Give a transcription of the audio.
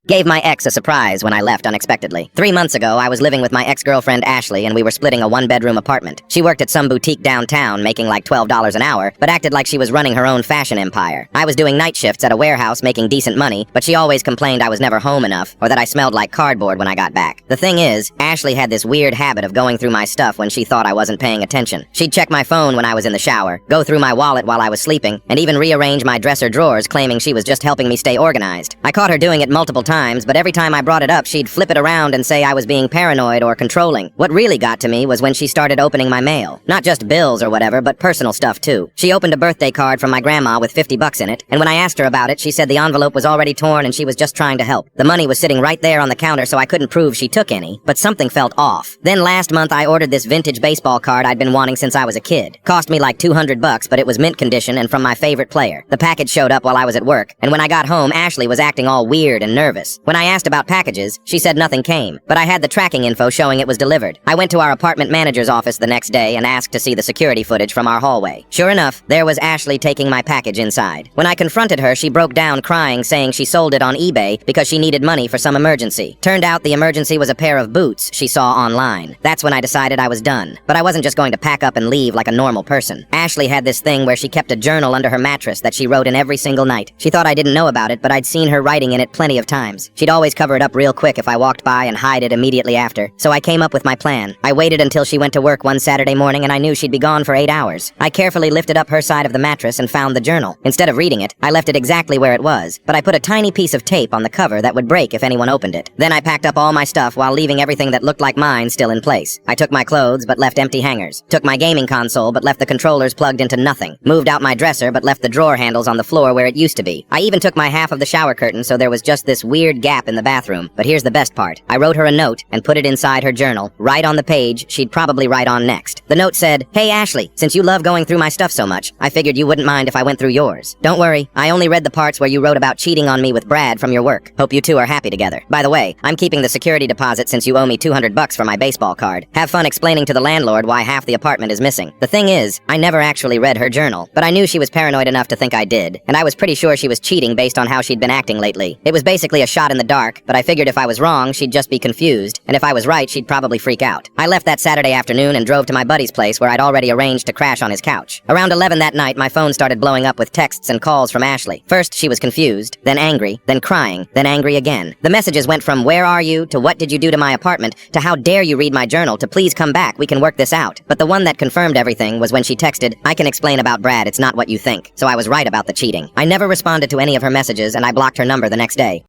Gave my ex a surprise when I left unexpectedly. 3 months ago, I was living with my ex-girlfriend Ashley and we were splitting a one-bedroom apartment. She worked at some boutique downtown, making like $12 an hour, but acted like she was running her own fashion empire. I was doing night shifts at a warehouse making decent money, but she always complained I was never home enough, or that I smelled like cardboard when I got back. The thing is, Ashley had this weird habit of going through my stuff when she thought I wasn't paying attention. She'd check my phone when I was in the shower, go through my wallet while I was sleeping, and even rearrange my dresser drawers, claiming she was just helping me stay organized. I caught her doing it multiple times, but every time I brought it up, she'd flip it around and say I was being paranoid or controlling. What really got to me was when she started opening my mail. Not just bills or whatever, but personal stuff too. She opened a birthday card from my grandma with $50 in it, and when I asked her about it, she said the envelope was already torn and she was just trying to help. The money was sitting right there on the counter, so I couldn't prove she took any, but something felt off. Then last month, I ordered this vintage baseball card I'd been wanting since I was a kid. Cost me like $200, but it was mint condition and from my favorite player. The package showed up while I was at work, and when I got home, Ashley was acting all weird and nervous. When I asked about packages, she said nothing came, but I had the tracking info showing it was delivered. I went to our apartment manager's office the next day and asked to see the security footage from our hallway. Sure enough, there was Ashley taking my package inside. When I confronted her, she broke down crying, saying she sold it on eBay because she needed money for some emergency. Turned out the emergency was a pair of boots she saw online. That's when I decided I was done. But I wasn't just going to pack up and leave like a normal person. Ashley had this thing where she kept a journal under her mattress that she wrote in every single night. She thought I didn't know about it, but I'd seen her writing in it plenty of times. She'd always cover it up real quick if I walked by and hide it immediately after. So I came up with my plan. I waited until she went to work one Saturday morning and I knew she'd be gone for 8 hours. I carefully lifted up her side of the mattress and found the journal. Instead of reading it, I left it exactly where it was, but I put a tiny piece of tape on the cover that would break if anyone opened it. Then I packed up all my stuff while leaving everything that looked like mine still in place. I took my clothes but left empty hangers. Took my gaming console but left the controllers plugged into nothing. Moved out my dresser but left the drawer handles on the floor where it used to be. I even took my half of the shower curtain so there was just this weird gap in the bathroom. But here's the best part. I wrote her a note and put it inside her journal, right on the page she'd probably write on next. The note said, "Hey Ashley, since you love going through my stuff so much, I figured you wouldn't mind if I went through yours. Don't worry, I only read the parts where you wrote about cheating on me with Brad from your work. Hope you two are happy together. By the way, I'm keeping the security deposit since you owe me $200 for my baseball card. Have fun explaining to the landlord why half the apartment is missing." The thing is, I never actually read her journal, but I knew she was paranoid enough to think I did, and I was pretty sure she was cheating based on how she'd been acting lately. It was basically a shot in the dark, but I figured if I was wrong, she'd just be confused, and if I was right, she'd probably freak out. I left that Saturday afternoon and drove to my buddy's place where I'd already arranged to crash on his couch. Around 11 that night, my phone started blowing up with texts and calls from Ashley. First, she was confused, then angry, then crying, then angry again. The messages went from "Where are you?" to "What did you do to my apartment?" to "How dare you read my journal?" to "Please come back, we can work this out." But the one that confirmed everything was when she texted, "I can explain about Brad, it's not what you think." So I was right about the cheating. I never responded to any of her messages and I blocked her number the next day.